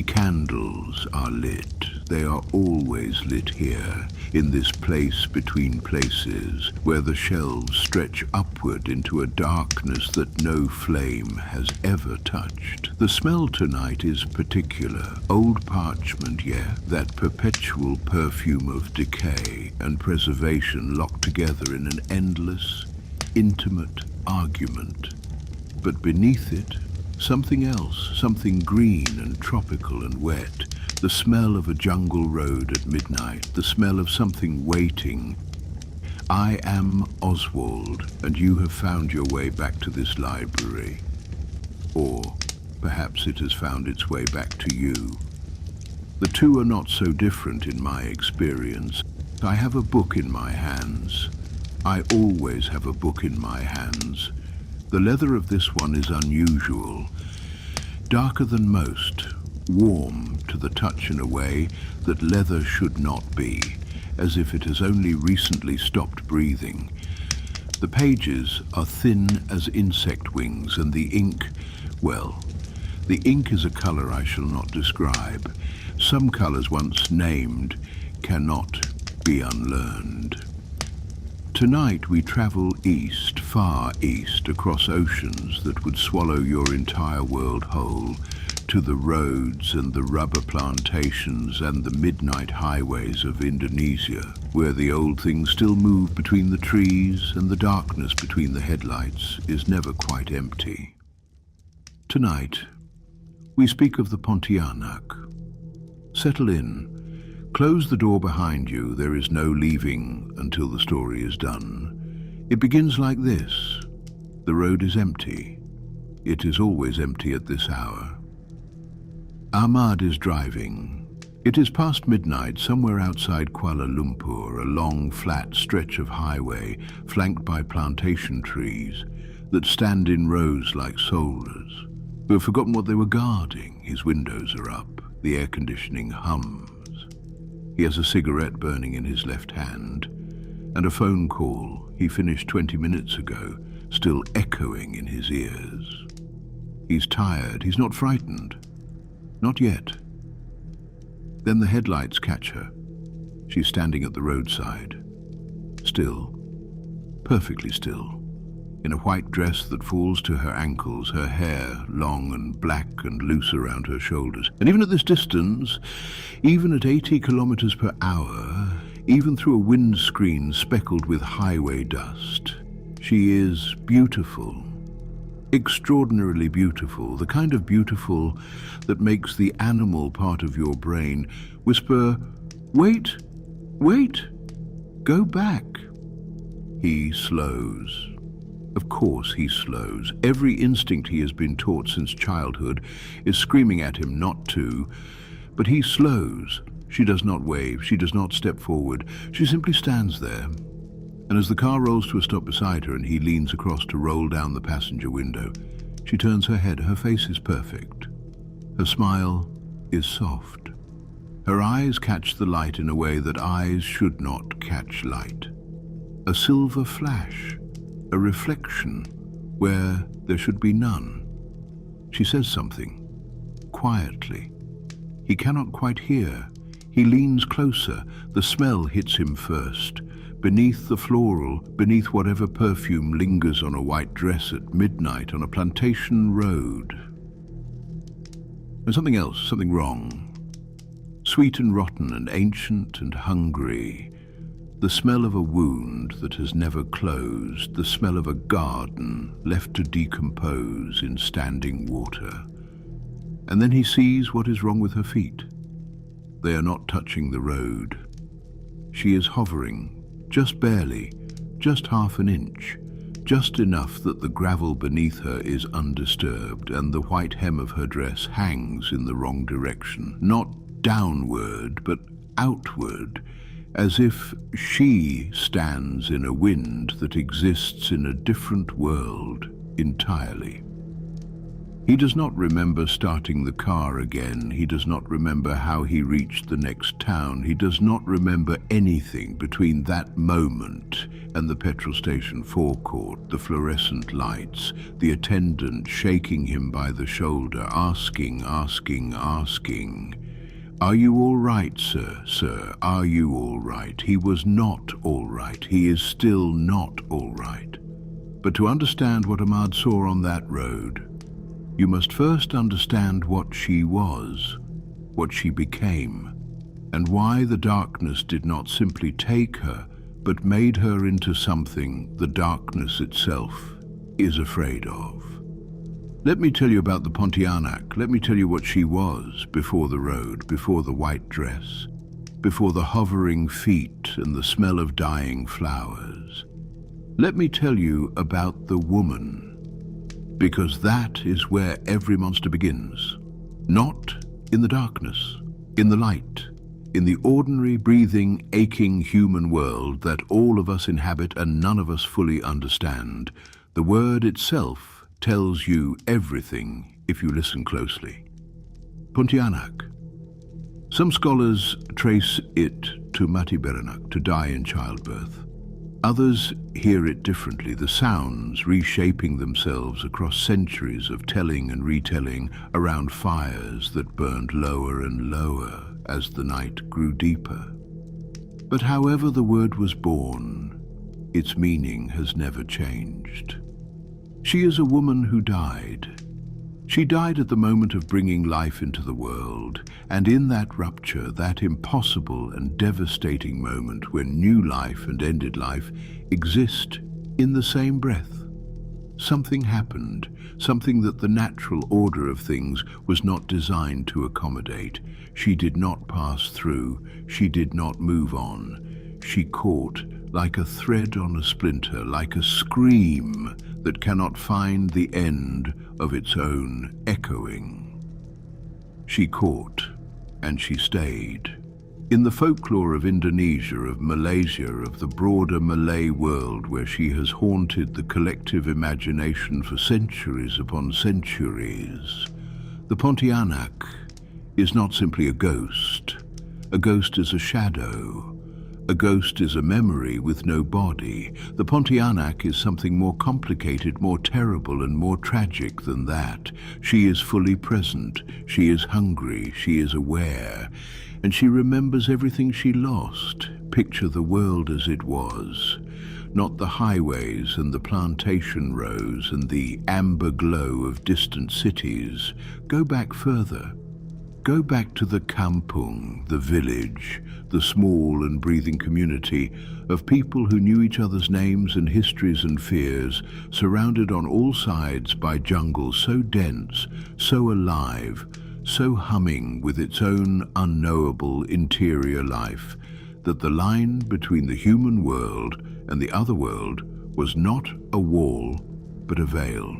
Candles are lit. They are always lit here, in this place between places, where the shelves stretch upward into a darkness that no flame has ever touched. The smell tonight is particular. Old parchment, yeah, that perpetual perfume of decay and preservation locked together in an endless, intimate argument. But beneath it, something else, something green and tropical and wet. The smell of a jungle road at midnight, the smell of something waiting. I am Oswald, and you have found your way back to this library. Or perhaps it has found its way back to you. The two are not so different in my experience. I have a book in my hands. I always have a book in my hands. The leather of this one is unusual, darker than most, warm to the touch in a way that leather should not be, as if it has only recently stopped breathing. The pages are thin as insect wings, and the ink, well, the ink is a color I shall not describe. Some colors once named cannot be unlearned. Tonight we travel east, far east, across oceans that would swallow your entire world whole, to the roads and the rubber plantations and the midnight highways of Indonesia, where the old things still move between the trees and the darkness between the headlights is never quite empty. Tonight, we speak of the Pontianak. Settle in. Close the door behind you. There is no leaving until the story is done. It begins like this. The road is empty. It is always empty at this hour. Ahmad is driving. It is past midnight, somewhere outside Kuala Lumpur, a long, flat stretch of highway flanked by plantation trees that stand in rows like soldiers who have forgotten what they were guarding. His windows are up. The air conditioning hums. He has a cigarette burning in his left hand, and a phone call he finished 20 minutes ago, still echoing in his ears. He's tired. He's not frightened. Not yet. Then the headlights catch her. She's standing at the roadside. Still. Perfectly still. In a white dress that falls to her ankles, her hair long and black and loose around her shoulders. And even at this distance, even at 80 kilometers per hour, even through a windscreen speckled with highway dust, she is beautiful. Extraordinarily beautiful, the kind of beautiful that makes the animal part of your brain whisper, "Wait, wait, go back." He slows. Of course he slows. Every instinct he has been taught since childhood is screaming at him not to, but he slows. She does not wave. She does not step forward. She simply stands there. And as the car rolls to a stop beside her and he leans across to roll down the passenger window, she turns her head. Her face is perfect. Her smile is soft. Her eyes catch the light in a way that eyes should not catch light. A silver flash. A reflection where there should be none. She says something, quietly. He cannot quite hear. He leans closer. The smell hits him first. Beneath the floral, beneath whatever perfume lingers on a white dress at midnight on a plantation road. And something else, something wrong. Sweet and rotten and ancient and hungry. The smell of a wound that has never closed, the smell of a garden left to decompose in standing water. And then he sees what is wrong with her feet. They are not touching the road. She is hovering, just barely, just half an inch, just enough that the gravel beneath her is undisturbed and the white hem of her dress hangs in the wrong direction, not downward, but outward, as if she stands in a wind that exists in a different world entirely. He does not remember starting the car again. He does not remember how he reached the next town. He does not remember anything between that moment and the petrol station forecourt, the fluorescent lights, the attendant shaking him by the shoulder, asking, "Are you all right, sir? Sir, are you all right?" He was not all right. He is still not all right. But to understand what Ahmad saw on that road, you must first understand what she was, what she became, and why the darkness did not simply take her, but made her into something the darkness itself is afraid of. Let me tell you about the Pontianak. Let me tell you what she was before the road, before the white dress, before the hovering feet and the smell of dying flowers. Let me tell you about the woman, because that is where every monster begins. Not in the darkness, in the light, in the ordinary, breathing, aching human world that all of us inhabit and none of us fully understand. The word itself tells you everything if you listen closely. Pontianak. Some scholars trace it to Mati Beranak, to die in childbirth. Others hear it differently, the sounds reshaping themselves across centuries of telling and retelling around fires that burned lower and lower as the night grew deeper. But however the word was born, its meaning has never changed. She is a woman who died. She died at the moment of bringing life into the world, and in that rupture, that impossible and devastating moment when new life and ended life exist in the same breath, something happened, something that the natural order of things was not designed to accommodate. She did not pass through, she did not move on. She caught, like a thread on a splinter, like a scream that cannot find the end of its own echoing. She caught, and she stayed. In the folklore of Indonesia, of Malaysia, of the broader Malay world where she has haunted the collective imagination for centuries upon centuries, the Pontianak is not simply a ghost. A ghost is a shadow. A ghost is a memory with no body. The Pontianak is something more complicated, more terrible, and more tragic than that. She is fully present. She is hungry. She is aware. And she remembers everything she lost. Picture the world as it was. Not the highways and the plantation rows and the amber glow of distant cities. Go back further. Go back to the kampung, the village, the small and breathing community of people who knew each other's names and histories and fears, surrounded on all sides by jungle so dense, so alive, so humming with its own unknowable interior life, that the line between the human world and the other world was not a wall, but a veil,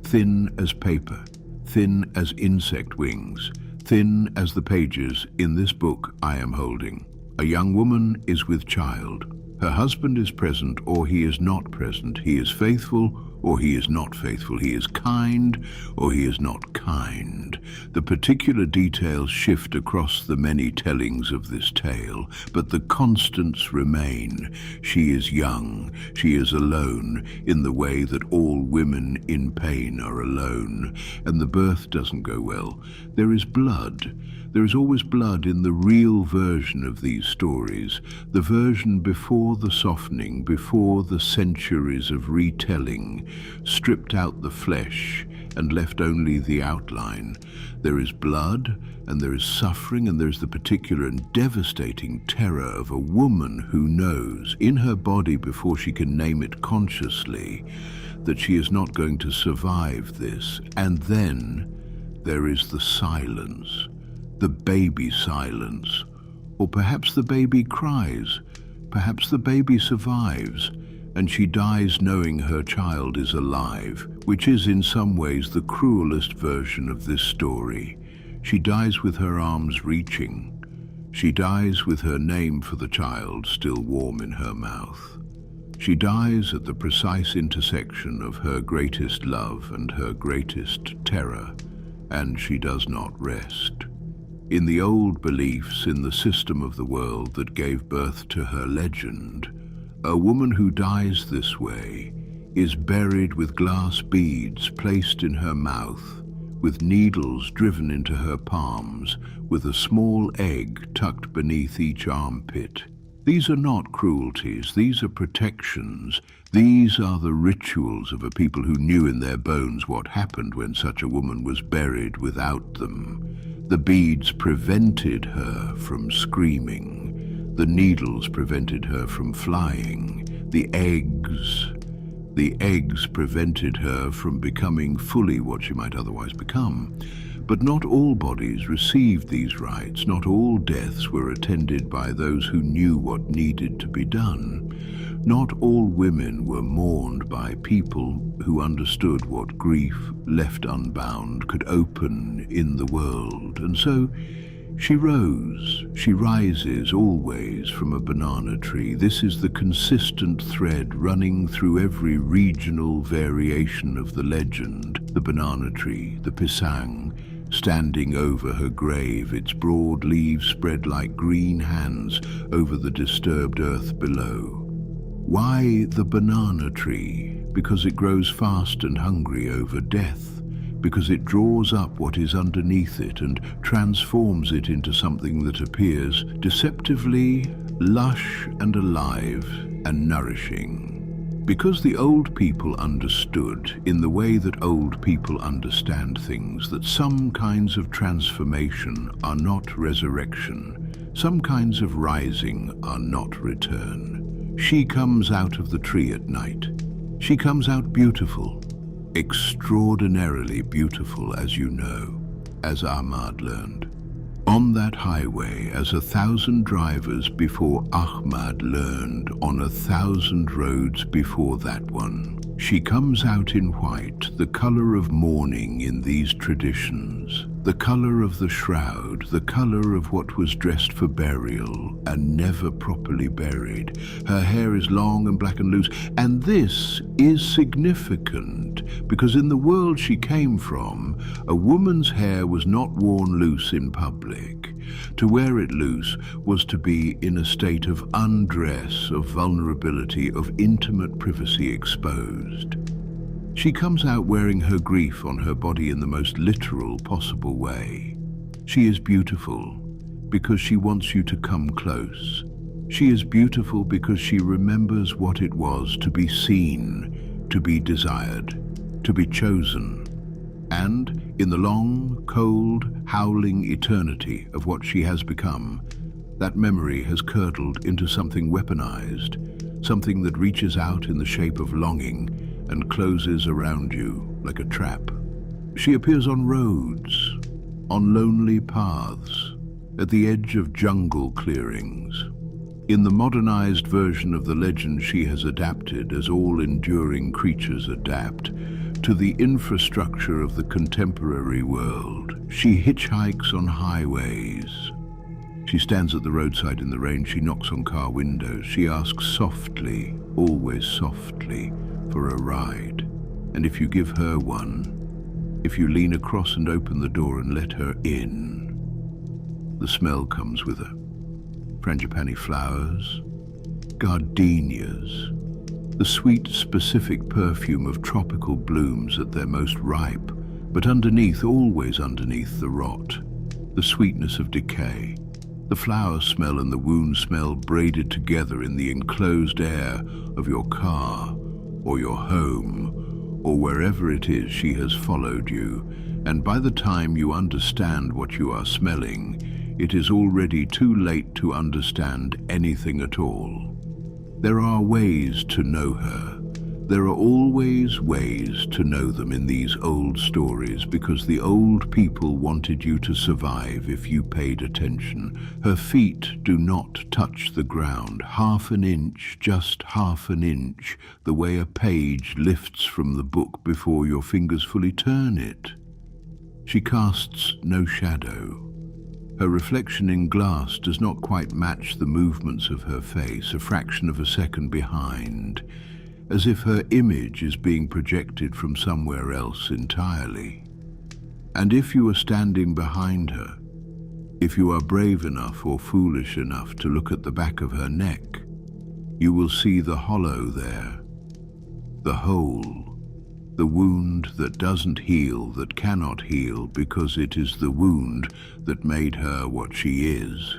thin as paper, thin as insect wings, thin as the pages in this book I am holding. A young woman is with child. Her husband is present or he is not present. He is faithful or he is not faithful. He is kind or he is not kind. The particular details shift across the many tellings of this tale, but the constants remain. She is young. She is alone in the way that all women in pain are alone, and the birth doesn't go well. There is blood. There is always blood in the real version of these stories, the version before the softening, before the centuries of retelling, stripped out the flesh and left only the outline. There is blood, and there is suffering, and there is the particular and devastating terror of a woman who knows, in her body before she can name it consciously, that she is not going to survive this. And then there is the silence. The baby silence, or perhaps the baby cries, perhaps the baby survives, and she dies knowing her child is alive, which is in some ways the cruelest version of this story. She dies with her arms reaching. She dies with her name for the child still warm in her mouth. She dies at the precise intersection of her greatest love and her greatest terror, and she does not rest. In the old beliefs in the system of the world that gave birth to her legend, a woman who dies this way is buried with glass beads placed in her mouth, with needles driven into her palms, with a small egg tucked beneath each armpit. These are not cruelties, these are protections. These are the rituals of a people who knew in their bones what happened when such a woman was buried without them. The beads prevented her from screaming. The needles prevented her from flying. The eggs prevented her from becoming fully what she might otherwise become. But not all bodies received these rites. Not all deaths were attended by those who knew what needed to be done. Not all women were mourned by people who understood what grief left unbound could open in the world. And so she rises always from a banana tree. This is the consistent thread running through every regional variation of the legend. The banana tree, the pisang, standing over her grave, its broad leaves spread like green hands over the disturbed earth below. Why the banana tree? Because it grows fast and hungry over death, because it draws up what is underneath it and transforms it into something that appears deceptively lush and alive and nourishing. Because the old people understood, in the way that old people understand things, that some kinds of transformation are not resurrection, some kinds of rising are not return. She comes out of the tree at night. She comes out beautiful, extraordinarily beautiful, as you know, as Ahmad learned. On that highway, as 1,000 drivers before Ahmad learned, on 1,000 roads before that one. She comes out in white, the color of mourning in these traditions, the color of the shroud, the color of what was dressed for burial and never properly buried. Her hair is long and black and loose, and this is significant because in the world she came from, a woman's hair was not worn loose in public. To wear it loose was to be in a state of undress, of vulnerability, of intimate privacy exposed. She comes out wearing her grief on her body in the most literal possible way. She is beautiful because she wants you to come close. She is beautiful because she remembers what it was to be seen, to be desired, to be chosen. And in the long, cold, howling eternity of what she has become, that memory has curdled into something weaponized, something that reaches out in the shape of longing and closes around you like a trap. She appears on roads, on lonely paths, at the edge of jungle clearings. In the modernized version of the legend, she has adapted, as all enduring creatures adapt, to the infrastructure of the contemporary world. She hitchhikes on highways. She stands at the roadside in the rain. She knocks on car windows. She asks softly, always softly, for a ride. And if you give her one, if you lean across and open the door and let her in, the smell comes with her. Frangipani flowers, gardenias, the sweet, specific perfume of tropical blooms at their most ripe, but underneath, always underneath the rot, the sweetness of decay, the flower smell and the wound smell braided together in the enclosed air of your car or your home or wherever it is she has followed you, and by the time you understand what you are smelling, it is already too late to understand anything at all. There are ways to know her. There are always ways to know them in these old stories because the old people wanted you to survive if you paid attention. Her feet do not touch the ground, half an inch, just half an inch, the way a page lifts from the book before your fingers fully turn it. She casts no shadow. Her reflection in glass does not quite match the movements of her face, a fraction of a second behind, as if her image is being projected from somewhere else entirely. And if you are standing behind her, if you are brave enough or foolish enough to look at the back of her neck, you will see the hollow there, the hole, the wound that doesn't heal, that cannot heal, because it is the wound that made her what she is.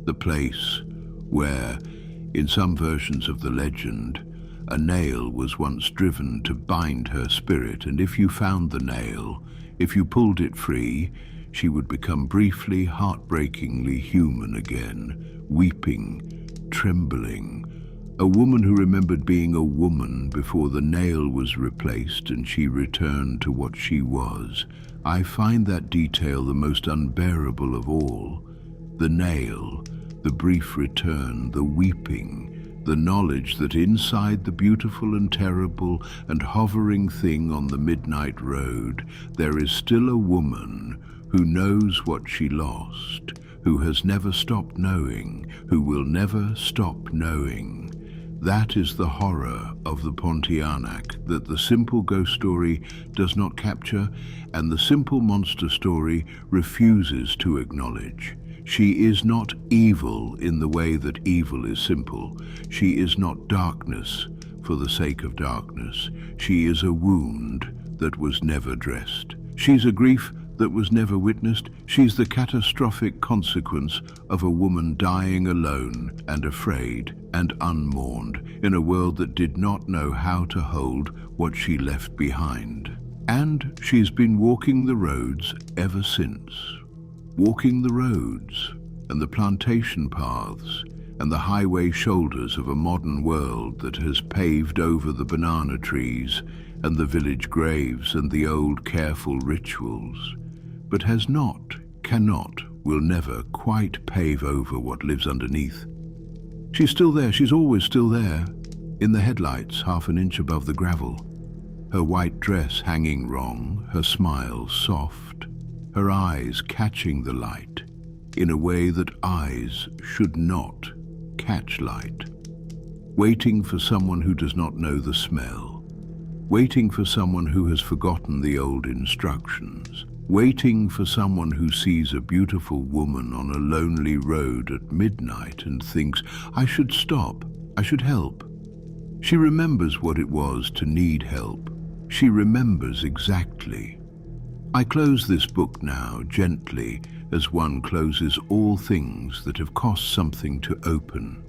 The place where, in some versions of the legend, a nail was once driven to bind her spirit, and if you found the nail, if you pulled it free, she would become briefly, heartbreakingly human again, weeping, trembling. A woman who remembered being a woman before the nail was replaced and she returned to what she was. I find that detail the most unbearable of all. The nail, the brief return, the weeping, the knowledge that inside the beautiful and terrible and hovering thing on the midnight road, there is still a woman who knows what she lost, who has never stopped knowing, who will never stop knowing. That is the horror of the Pontianak that the simple ghost story does not capture, and the simple monster story refuses to acknowledge. She is not evil in the way that evil is simple. She is not darkness for the sake of darkness. She is a wound that was never dressed. She's a grief that was never witnessed. She's the catastrophic consequence of a woman dying alone and afraid and unmourned in a world that did not know how to hold what she left behind. And she's been walking the roads ever since. Walking the roads and the plantation paths and the highway shoulders of a modern world that has paved over the banana trees and the village graves and the old careful rituals, but has not, cannot, will never quite pave over what lives underneath. She's still there, she's always still there, in the headlights half an inch above the gravel, her white dress hanging wrong, her smile soft, her eyes catching the light in a way that eyes should not catch light, waiting for someone who does not know the smell, waiting for someone who has forgotten the old instructions, waiting for someone who sees a beautiful woman on a lonely road at midnight and thinks, I should stop, I should help. She remembers what it was to need help. She remembers exactly. I close this book now gently, as one closes all things that have cost something to open.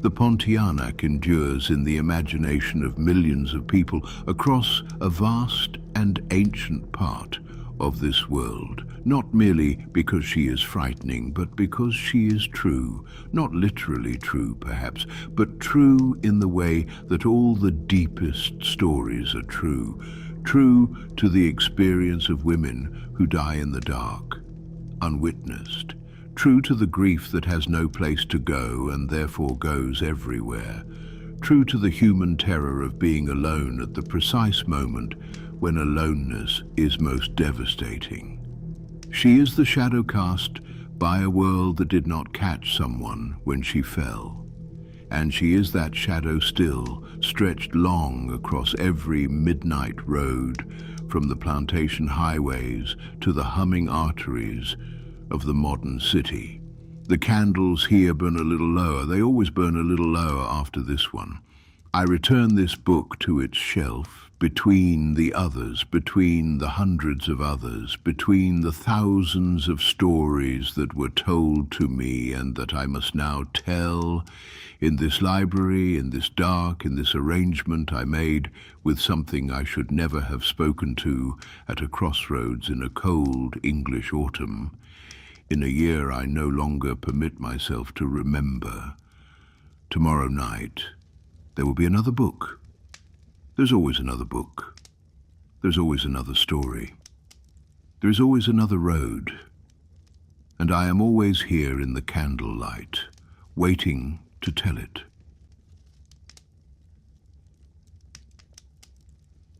The Pontianak endures in the imagination of millions of people across a vast and ancient part of this world, not merely because she is frightening, but because she is true, not literally true perhaps, but true in the way that all the deepest stories are true, true to the experience of women who die in the dark, unwitnessed, true to the grief that has no place to go and therefore goes everywhere, true to the human terror of being alone at the precise moment when aloneness is most devastating. She is the shadow cast by a world that did not catch someone when she fell. And she is that shadow still, stretched long across every midnight road, from the plantation highways to the humming arteries of the modern city. The candles here burn a little lower. They always burn a little lower after this one. I return this book to its shelf, between the others, between the hundreds of others, between the thousands of stories that were told to me and that I must now tell in this library, in this dark, in this arrangement I made with something I should never have spoken to at a crossroads in a cold English autumn, in a year I no longer permit myself to remember. Tomorrow night, there will be another book. There's always another book. There's always another story. There is always another road. And I am always here in the candlelight, waiting to tell it.